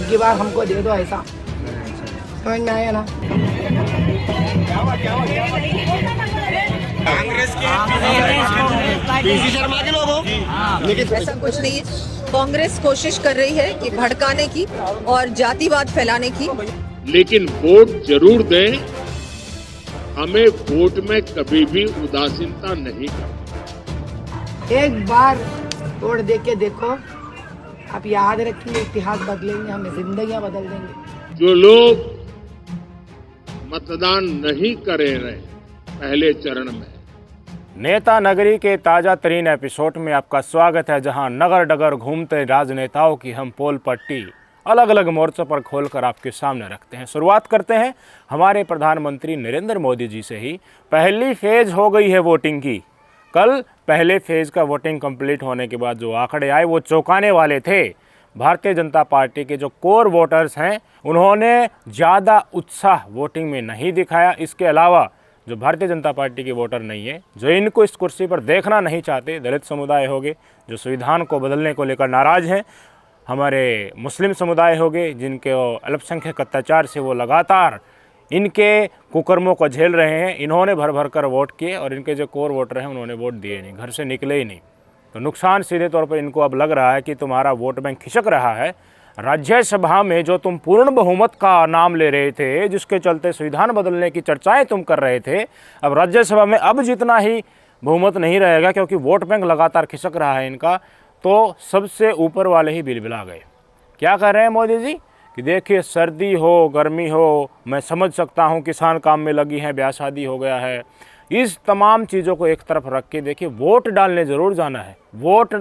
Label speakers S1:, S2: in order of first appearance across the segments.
S1: अब की बार हमको दे दो ऐसा, समझ में आया ना।
S2: कांग्रेस के पीसी शर्मा के लोग हो, लेकिन
S3: ऐसा कुछ नहीं है। कांग्रेस कोशिश कर रही है कि भड़काने की और जातिवाद फैलाने की,
S4: लेकिन वोट जरूर दें। हमें वोट में कभी भी उदासीनता नहीं करनी।
S1: एक बार वोट दे के देखो, आप याद रखिए, इतिहास बदलेंगे, हमें जिंदगियां बदल देंगे।
S4: जो लोग मतदान नहीं करे रहे पहले चरण में,
S5: नेता नगरी के ताज़ा तरीन एपिसोड में आपका स्वागत है, जहां नगर डगर घूमते राजनेताओं की हम पोल पट्टी अलग अलग मोर्चों पर खोलकर आपके सामने रखते हैं। शुरुआत करते हैं हमारे प्रधानमंत्री नरेंद्र मोदी जी से ही। पहली फेज हो गई है वोटिंग की। कल पहले फेज का वोटिंग कंप्लीट होने के बाद जो आंकड़े आए वो चौंकाने वाले थे। भारतीय जनता पार्टी के जो कोर वोटर्स हैं उन्होंने ज़्यादा उत्साह वोटिंग में नहीं दिखाया। इसके अलावा जो भारतीय जनता पार्टी के वोटर नहीं है, जो इनको इस कुर्सी पर देखना नहीं चाहते, दलित समुदाय हो गए जो संविधान को बदलने को लेकर नाराज़ हैं, हमारे मुस्लिम समुदाय हो गए जिनके अल्पसंख्यक अत्याचार से वो लगातार इनके कुकर्मों को झेल रहे हैं, इन्होंने भर भर कर वोट किए और इनके जो कोर वोटर हैं उन्होंने वोट दिए नहीं, घर से निकले ही नहीं। तो नुकसान सीधे तौर पर इनको अब लग रहा है कि तुम्हारा वोट बैंक खिसक रहा है। राज्यसभा में जो तुम पूर्ण बहुमत का नाम ले रहे थे, जिसके चलते संविधान बदलने की चर्चाएं तुम कर रहे थे, अब राज्यसभा में अब जितना ही बहुमत नहीं रहेगा क्योंकि वोट बैंक लगातार खिसक रहा है इनका। तो सबसे ऊपर वाले ही बिलबिला गए। क्या कह रहे हैं मोदी जी कि देखिए, सर्दी हो गर्मी हो, मैं समझ सकता हूँ किसान काम में लगी हैं, ब्याह शादी हो गया है, इस तमाम चीज़ों को एक तरफ रख के देखिए वोट डालने ज़रूर जाना है। वोट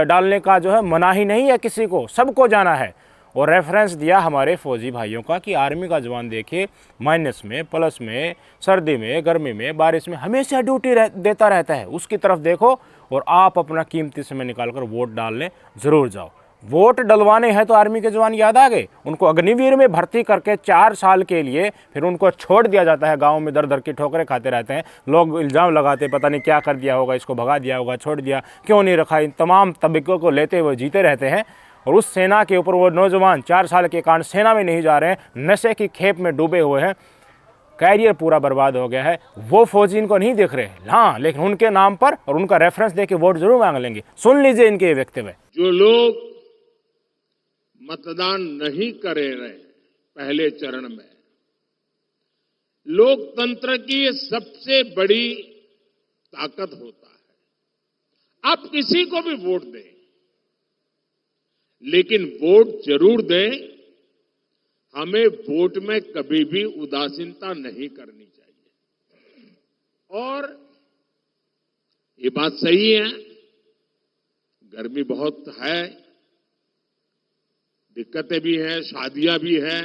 S5: डालने का जो है मनाही नहीं है किसी को, सबको जाना है। और रेफरेंस दिया हमारे फौजी भाइयों का कि आर्मी का जवान देखिए माइनस में, प्लस में, सर्दी में, गर्मी में, बारिश में हमेशा ड्यूटी देता रहता है, उसकी तरफ देखो और आप अपना कीमती समय निकाल कर वोट डालने ज़रूर जाओ। वोट डलवाने हैं तो आर्मी के जवान याद आ गए, उनको अग्निवीर में भर्ती करके 4 साल के लिए फिर उनको छोड़ दिया जाता है। गांव में दर दर की ठोकरें खाते रहते हैं, लोग इल्ज़ाम लगाते पता नहीं क्या कर दिया होगा, इसको भगा दिया होगा, छोड़ दिया, क्यों नहीं रखा, इन तमाम तबकों को लेते हुए जीते रहते हैं। और उस सेना के ऊपर वो नौजवान 4 साल के कारण सेना में नहीं जा रहे हैं, नशे की खेप में डूबे हुए हैं, कैरियर पूरा बर्बाद हो गया है। वो फौजी इनको नहीं दिख रहे, हाँ, लेकिन उनके नाम पर और उनका रेफरेंस दे के वोट जरूर मांग लेंगे। सुन लीजिए इनके ये वक्तव्य।
S4: जो लोग मतदान नहीं करे रहे पहले चरण में, लोकतंत्र की ये सबसे बड़ी ताकत होता है। आप किसी को भी वोट दें, लेकिन वोट जरूर दें। हमें वोट में कभी भी उदासीनता नहीं करनी चाहिए। और ये बात सही है, गर्मी बहुत है, दिक्कतें भी हैं, शादियां भी हैं,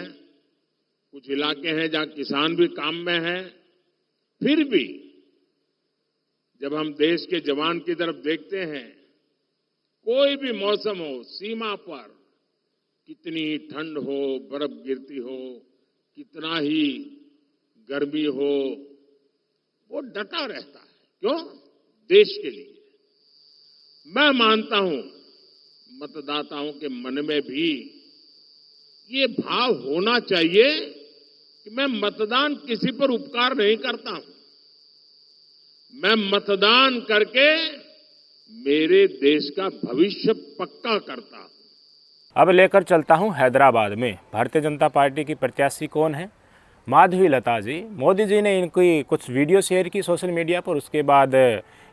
S4: कुछ इलाके हैं जहां किसान भी काम में हैं। फिर भी जब हम देश के जवान की तरफ देखते हैं, कोई भी मौसम हो, सीमा पर कितनी ठंड हो, बर्फ गिरती हो, कितना ही गर्मी हो, वो डटा रहता है। क्यों? देश के लिए। मैं मानता हूं मतदाताओं के मन में भी ये भाव होना चाहिए कि मैं मतदान किसी पर उपकार नहीं करता हूं, मैं मतदान करके मेरे देश का भविष्य पक्का करता हूं।
S5: अब लेकर चलता हूं हैदराबाद में। भारतीय जनता पार्टी की प्रत्याशी कौन है? माधवी लता जी। मोदी जी ने इनकी कुछ वीडियो शेयर की सोशल मीडिया पर, उसके बाद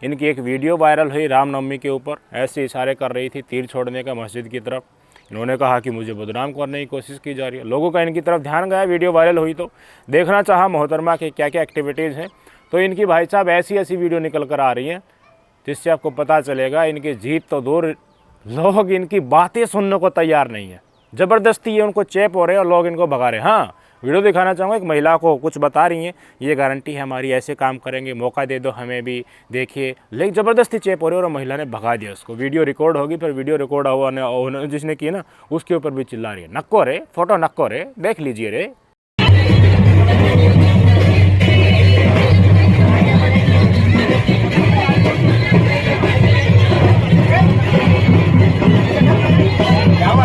S5: इनकी एक वीडियो वायरल हुई रामनवमी के ऊपर, ऐसे इशारे कर रही थी तीर छोड़ने का मस्जिद की तरफ। इन्होंने कहा कि मुझे बदनाम करने की कोशिश की जा रही है। लोगों का इनकी तरफ ध्यान गया, वीडियो वायरल हुई तो देखना चाहा मोहतरमा के क्या क्या एक्टिविटीज़ हैं। तो इनकी भाई साहब ऐसी ऐसी वीडियो निकल कर आ रही हैं जिससे आपको पता चलेगा इनकी जीत तो दूर, लोग इनकी बातें सुनने को तैयार नहीं है। ज़बरदस्ती ये उनको चेप हो रहे हैं और लोग इनको भगा रहे हैं। हाँ, वीडियो दिखाना चाहूँगा, एक महिला को कुछ बता रही हैं, ये गारंटी है हमारी, ऐसे काम करेंगे, मौका दे दो हमें भी, देखिए, लेकिन ज़बरदस्ती चेप हो रही है और महिला ने भगा दिया उसको। वीडियो रिकॉर्ड होगी, फिर वीडियो रिकॉर्ड हुआ जिसने की ना उसके ऊपर भी चिल्ला रही है, नक्को रे, फोटो नक्को रे, देख लीजिए रे।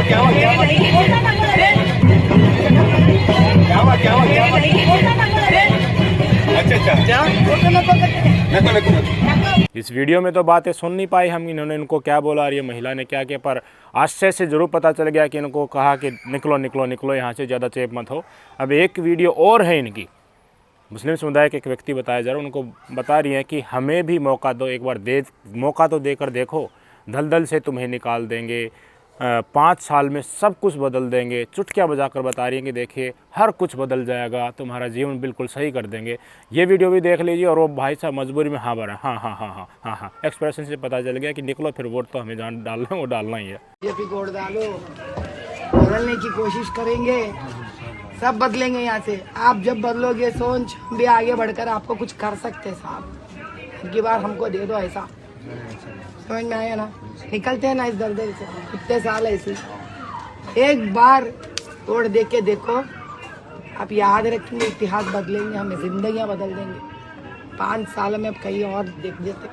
S2: क्या
S5: इस वीडियो में तो बातें सुन नहीं पाई हम, इन्होंने इनको क्या बोला और ये महिला ने क्या किया, पर आश्चर्य से ज़रूर पता चल गया कि इनको कहा कि निकलो निकलो निकलो यहाँ से, ज़्यादा चेप मत हो। अब एक वीडियो और है इनकी, मुस्लिम समुदाय के एक व्यक्ति बताया जा रहा है, उनको बता रही हैं कि हमें भी मौका दो, एक बार मौका तो देकर देखो, दलदल से तुम्हें निकाल देंगे, 5 साल में सब कुछ बदल देंगे। चुटकियाँ बजाकर बता रही हैं कि देखिए हर कुछ बदल जाएगा, तुम्हारा जीवन बिल्कुल सही कर देंगे। ये वीडियो भी देख लीजिए। और वो भाई साहब मजबूरी में हाँ भरा, हाँ हाँ हाँ हाँ हाँ हाँ, एक्सप्रेशन से पता चल गया कि निकलो फिर वोट तो हमें जान डालना है, वो डालना ही है।
S1: बीजेपी को वोट डालो, बदलने की कोशिश करेंगे, सब बदलेंगे यहाँ से। आप जब बदलोगे सोच, हम भी आगे बढ़कर आपको कुछ कर सकते हैं साहब। अब की बार हमको दे दो ऐसा, समझ में आया ना? निकलते हैं ना इस दलदल से, कितने साल ऐसे। एक बार वोट दे के देखो, आप याद रखेंगे, इतिहास बदलेंगे, हमें जिंदगियां बदल देंगे। 5 साल में अब कहीं और देख देते,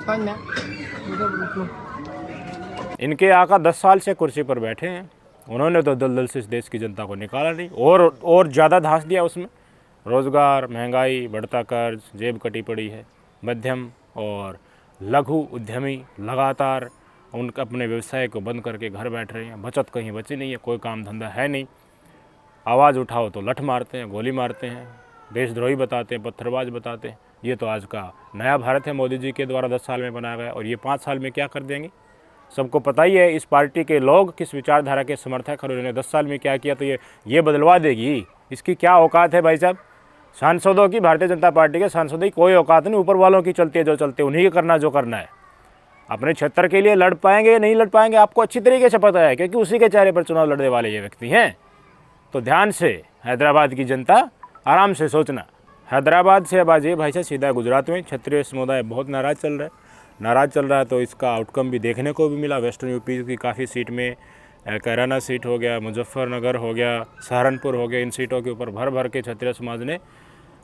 S1: समझ में?
S5: इनके आका 10 साल से कुर्सी पर बैठे हैं, उन्होंने तो दलदल से इस देश की जनता को निकाला नहीं, और ज़्यादा धांस दिया उसमें। रोज़गार, महंगाई, बढ़ता कर्ज, जेब कटी पड़ी है। मध्यम और लघु उद्यमी लगातार उनका अपने व्यवसाय को बंद करके घर बैठ रहे हैं। बचत कहीं बची नहीं है, कोई काम धंधा है नहीं। आवाज़ उठाओ तो लठ मारते हैं, गोली मारते हैं, देशद्रोही बताते हैं, पत्थरबाज बताते हैं। ये तो आज का नया भारत है, मोदी जी के द्वारा 10 साल में बनाया गया। और ये 5 साल में क्या कर देंगे सबको पता ही है। इस पार्टी के लोग किस विचारधारा के समर्थक हैं, उन्होंने 10 साल में क्या किया, तो ये बदलवा देगी। इसकी क्या औकात है भाई साहब? सांसदों की, भारतीय जनता पार्टी के सांसदों की कोई औकात नहीं, ऊपर वालों की चलती है जो चलते, उन्हीं के करना जो करना है। अपने क्षेत्र के लिए लड़ पाएंगे या नहीं लड़ पाएंगे आपको अच्छी तरीके से पता है, क्योंकि उसी के चेहरे पर चुनाव लड़ने वाले ये व्यक्ति हैं। तो ध्यान से हैदराबाद की जनता आराम से सोचना। हैदराबाद से अब आ जाइए भाई साहब सीधा गुजरात में। क्षत्रिय समुदाय बहुत नाराज़ चल रहा है, तो इसका आउटकम भी देखने को भी मिला। वेस्टर्न यूपी की काफ़ी सीट में, कैराना सीट हो गया, मुजफ्फरनगर हो गया, सहारनपुर हो गया, इन सीटों के ऊपर भर भर के क्षत्रिय समाज ने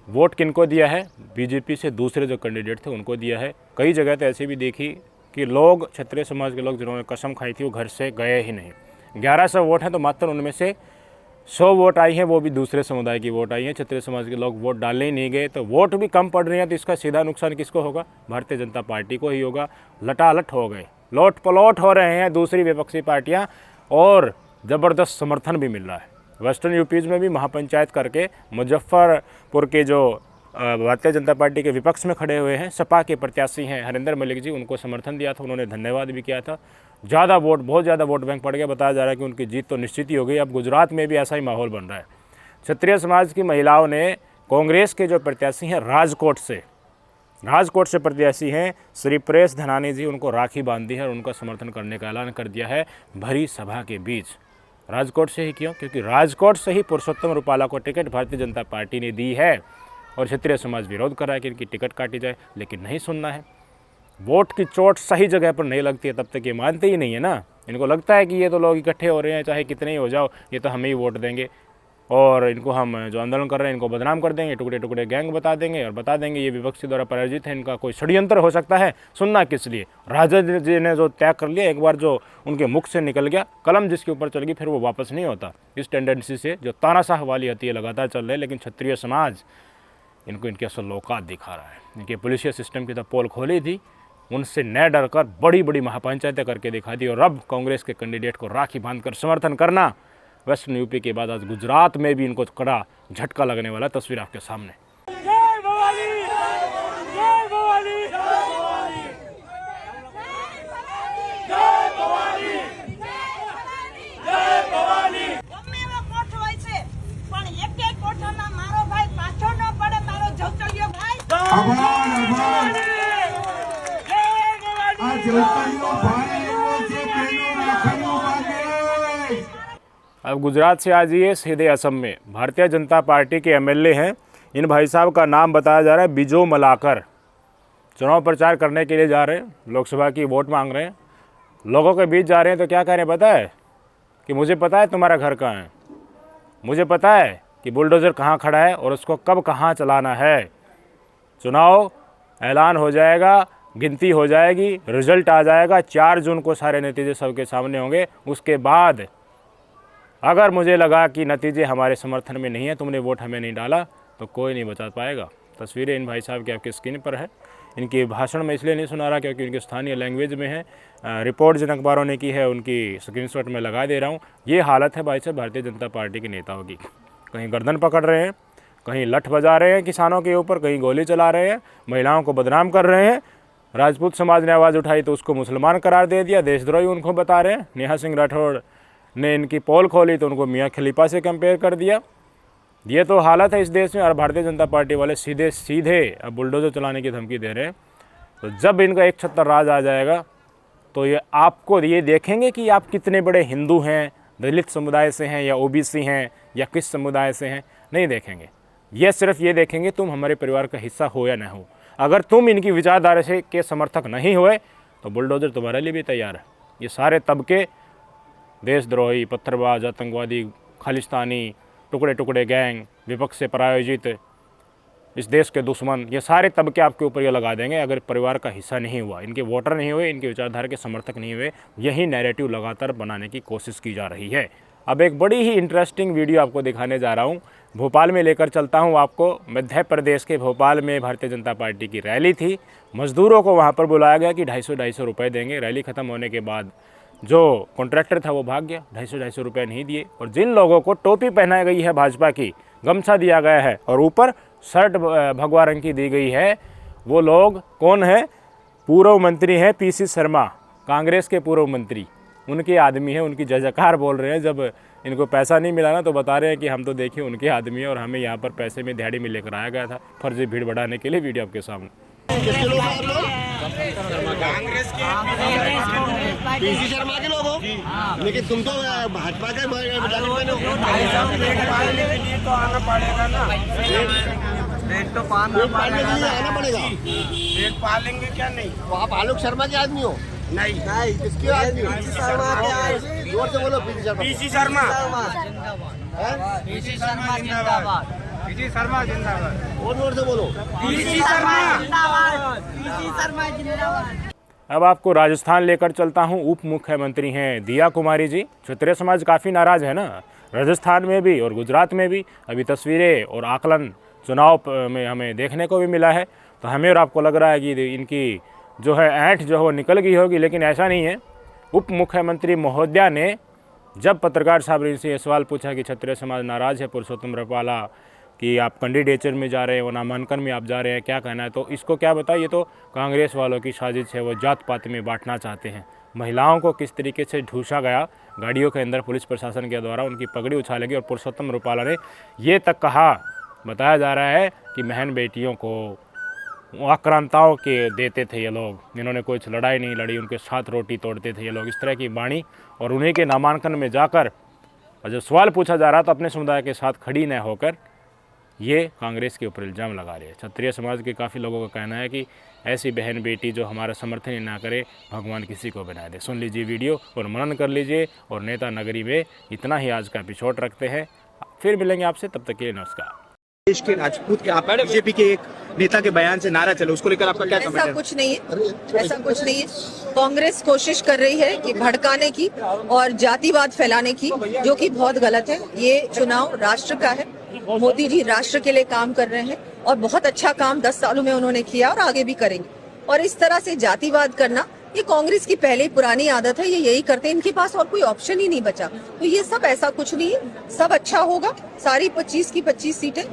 S5: वोट किनको दिया है? बीजेपी से दूसरे जो कैंडिडेट थे उनको दिया है। कई जगह तो ऐसी भी देखी कि लोग, क्षत्रिय समाज के लोग जिन्होंने कसम खाई थी, वो घर से गए ही नहीं। 1100 वोट हैं तो मात्र उनमें से 100 वोट आई हैं, वो भी दूसरे समुदाय की वोट आई हैं। क्षत्रिय समाज के लोग वोट डालने ही नहीं गए, तो वोट भी कम पड़ रहे हैं। तो इसका सीधा नुकसान किसको होगा? भारतीय जनता पार्टी को ही होगा। लटालट हो गए, लोट पलोट हो रहे हैं दूसरी विपक्षी पार्टियाँ, और ज़बरदस्त समर्थन भी मिल रहा है। वेस्टर्न यूपीज़ में भी महापंचायत करके मुजफ्फरपुर के जो भारतीय जनता पार्टी के विपक्ष में खड़े हुए हैं, सपा के प्रत्याशी हैं हरिंदर मलिक जी, उनको समर्थन दिया था, उन्होंने धन्यवाद भी किया था। बहुत ज़्यादा वोट बैंक पड़ गया। बताया जा रहा है कि उनकी जीत तो निश्चित ही हो गई। अब गुजरात में भी ऐसा ही माहौल बन रहा है। क्षत्रिय समाज की महिलाओं ने कांग्रेस के जो प्रत्याशी हैं राजकोट से प्रत्याशी हैं श्री प्रेस धनानी जी, उनको राखी बांध दी है और उनका समर्थन करने का ऐलान कर दिया है भरी सभा के बीच। राजकोट से ही क्यों? क्योंकि राजकोट से ही पुरुषोत्तम रूपाला को टिकट भारतीय जनता पार्टी ने दी है, और क्षत्रिय समाज विरोध कर रहा है कि इनकी टिकट काटी जाए, लेकिन नहीं सुनना है। वोट की चोट सही जगह पर नहीं लगती है तब तक ये मानते ही नहीं है ना। इनको लगता है कि ये तो लोग इकट्ठे हो रहे हैं, चाहे कितने ही हो जाओ, ये तो हमें ही वोट देंगे, और इनको हम जो आंदोलन कर रहे हैं इनको बदनाम कर देंगे, टुकड़े टुकड़े गैंग बता देंगे, और बता देंगे ये विपक्षी द्वारा प्रायोजित है, इनका कोई षड्यंत्र हो सकता है। सुनना किस लिए? राजद जी ने जो त्याग कर लिया, एक बार जो उनके मुख से निकल गया, कलम जिसके ऊपर चल गई फिर वो वापस नहीं होता। इस टेंडेंसी से जो तानाशाह वाली हत्या लगातार चल रही है, लेकिन क्षत्रिय समाज इनको इनकी असल औकात दिखा रहा है। इनके पुलिसिया सिस्टम की तो पोल खोली थी, उनसे न डर कर बड़ी बड़ी महापंचायतें करके दिखा दी, और अब कांग्रेस के कैंडिडेट को राखी बांधकर समर्थन करना। वेस्टर्न यूपी के बाद आज गुजरात में भी इनको कड़ा झटका लगने वाला तस्वीर आपके सामने।
S6: जय भवानी, जय भवानी, जय भवानी, जय भवानी।
S7: ગમે એવો કોઠ હોય છે, પણ એક કોઠામાં મારો ભાઈ પાછો ન પડે, મારો જવતલિયો ભાઈ।
S5: अब गुजरात से आ जाइए सीधे असम में। भारतीय जनता पार्टी के एमएलए हैं, इन भाई साहब का नाम बताया जा रहा है बिजो मलाकर। चुनाव प्रचार करने के लिए जा रहे हैं, लोकसभा की वोट मांग रहे हैं, लोगों के बीच जा रहे हैं। तो क्या कह रहे हैं पता है? कि मुझे पता है तुम्हारा घर कहाँ है, मुझे पता है कि बुलडोज़र कहाँ खड़ा है और उसको कब कहाँ चलाना है। चुनाव ऐलान हो जाएगा, गिनती हो जाएगी, रिजल्ट आ जाएगा, 4 जून को सारे नतीजे सबके सामने होंगे। उसके बाद अगर मुझे लगा कि नतीजे हमारे समर्थन में नहीं है, तुमने वोट हमें नहीं डाला, तो कोई नहीं बचा पाएगा। तस्वीरें इन भाई साहब की आपकी स्क्रीन पर है। इनकी भाषण मैं इसलिए नहीं सुना रहा क्योंकि उनके स्थानीय लैंग्वेज में है। रिपोर्ट जिन अखबारों ने की है उनकी स्क्रीनशॉट में लगा दे रहा हूँ। ये हालत है भाई साहब भारतीय जनता पार्टी के नेताओं की। कहीं गर्दन पकड़ रहे हैं, कहीं लठ बजा रहे हैं किसानों के ऊपर, कहीं गोली चला रहे हैं, महिलाओं को बदनाम कर रहे हैं। राजपूत समाज ने आवाज़ उठाई तो उसको मुसलमान करार दे दिया, देशद्रोही उनको बता रहे हैं। नेहा सिंह राठौड़ ने इनकी पोल खोली तो उनको मियाँ खलीफा से कंपेयर कर दिया। ये तो हालत है इस देश में। और भारतीय जनता पार्टी वाले सीधे सीधे अब बुलडोजर चलाने की धमकी दे रहे हैं। तो जब इनका एक छत्तर राज आ जाएगा तो ये आपको ये देखेंगे कि आप कितने बड़े हिंदू हैं, दलित समुदाय से हैं या ओबीसी हैं या किस समुदाय से हैं, नहीं देखेंगे। ये सिर्फ ये देखेंगे तुम हमारे परिवार का हिस्सा हो या न हो। अगर तुम इनकी विचारधारा से के समर्थक नहीं हुए तो बुलडोजर तुम्हारे लिए भी तैयार है। ये सारे तबके, देशद्रोही, पत्थरबाज, आतंकवादी, खालिस्तानी, टुकड़े टुकड़े गैंग, विपक्ष से प्रायोजित, इस देश के दुश्मन, ये सारे तबके आपके ऊपर ये लगा देंगे अगर परिवार का हिस्सा नहीं हुआ, इनके वोटर नहीं हुए, इनके विचारधारा के समर्थक नहीं हुए। यही नैरेटिव लगातार बनाने की कोशिश की जा रही है। अब एक बड़ी ही इंटरेस्टिंग वीडियो आपको दिखाने जा रहा हूँ। भोपाल में लेकर चलता हूँ आपको। मध्य प्रदेश के भोपाल में भारतीय जनता पार्टी की रैली थी। मजदूरों को वहाँ पर बुलाया गया कि 250 रुपये देंगे। रैली ख़त्म होने के बाद जो कॉन्ट्रैक्टर था वो भाग गया, 250 रुपये नहीं दिए। और जिन लोगों को टोपी पहनाई गई है भाजपा की, गमछा दिया गया है और ऊपर शर्ट भगवा रंग की दी गई है, वो लोग कौन है? पूर्व मंत्री हैं पीसी शर्मा, कांग्रेस के पूर्व मंत्री, उनके आदमी हैं। उनकी जयकार बोल रहे हैं। जब इनको पैसा नहीं मिला ना तो बता रहे हैं कि हम तो देखिए उनके आदमी हैं और हमें यहाँ पर पैसे में दिहाड़ी में लेकर आया गया था फर्जी भीड़ बढ़ाने के लिए। वीडियो आपके सामने।
S2: किसके लोग हैं आप लोग? कांग्रेस के पीसी शर्मा के लोग हो, लेकिन तुम तो भाजपा के
S6: तो आना पड़ेगा ना, पेट तो पालने के लिए
S2: आना पड़ेगा।
S6: पेट पालेंगे क्या? नहीं,
S2: तो आप आलोक शर्मा के आदमी हो?
S6: नहीं,
S2: किसके आदमी हो? जोर से बोलो। PC Sharma.
S6: PC Sharma, PC Sharma जिंदाबाद, पीसी शर्मा जिंदाबाद।
S2: और जोर से बोलो।
S6: पीसी शर्मा
S7: जिंदाबाद, पीसी शर्मा जिंदाबाद।
S5: अब आपको राजस्थान लेकर चलता हूँ। उप मुख्यमंत्री हैं दिया कुमारी जी। क्षत्रिय समाज काफ़ी नाराज़ है ना, राजस्थान में भी और गुजरात में भी। अभी तस्वीरें और आकलन चुनाव में हमें देखने को भी मिला है। तो हमें और आपको लग रहा है कि इनकी जो है ऐंठ जो है निकल गई होगी, लेकिन ऐसा नहीं है। उप मुख्यमंत्री महोदया ने जब पत्रकार साहब ने इनसे ये सवाल पूछा कि क्षत्रिय समाज नाराज़ है पुरुषोत्तम रुपाला कि आप कैंडिडेचर में जा रहे हैं, वो नामांकन में आप जा रहे हैं, क्या कहना है? तो इसको क्या बताइए, ये तो कांग्रेस वालों की साजिश है। वो जात पात में बांटना चाहते हैं। महिलाओं को किस तरीके से ढूंसा गया गाड़ियों के अंदर पुलिस प्रशासन के द्वारा, उनकी पगड़ी उछालेगी। और पुरुषोत्तम रुपाला ने ये तक कहा, बताया जा रहा है कि बहन बेटियों को आक्रांताओं के देते थे ये लोग, इन्होंने कुछ लड़ाई नहीं लड़ी, उनके साथ रोटी तोड़ते थे ये लोग, इस तरह की वाणी। और उन्हीं के नामांकन में जाकर जब सवाल पूछा जा रहा तो अपने समुदाय के साथ खड़ी न होकर ये कांग्रेस के ऊपर इल्ज़ाम लगा रहे हैं। क्षत्रिय समाज के काफ़ी लोगों का कहना है कि ऐसी बहन बेटी जो हमारा समर्थन ही ना करे, भगवान किसी को बना दे। सुन लीजिए वीडियो और मनन कर लीजिए। और नेता नगरी में इतना ही आज का एपिसोड रखते हैं। फिर मिलेंगे आपसे, तब तक के लिए नमस्कार।
S8: देश के राजपूत के आप बीजेपी के एक नेता के बयान से नारा चले, उसको लेकर आपका क्या कमेंट है?
S3: ऐसा कुछ नहीं है, ऐसा कुछ नहीं है। कांग्रेस कोशिश कर रही है कि भड़काने की और जातिवाद फैलाने की, जो कि बहुत गलत है। ये चुनाव राष्ट्र का है। मोदी जी राष्ट्र के लिए काम कर रहे हैं और बहुत अच्छा काम 10 सालों में उन्होंने किया और आगे भी करेंगे। और इस तरह से जातिवाद करना ये कांग्रेस की पहले पुरानी आदत है। ये यही करते हैं, इनके पास और कोई ऑप्शन ही नहीं बचा। तो ये सब ऐसा कुछ नहीं है, सब अच्छा होगा। सारी 25 की 25 सीटें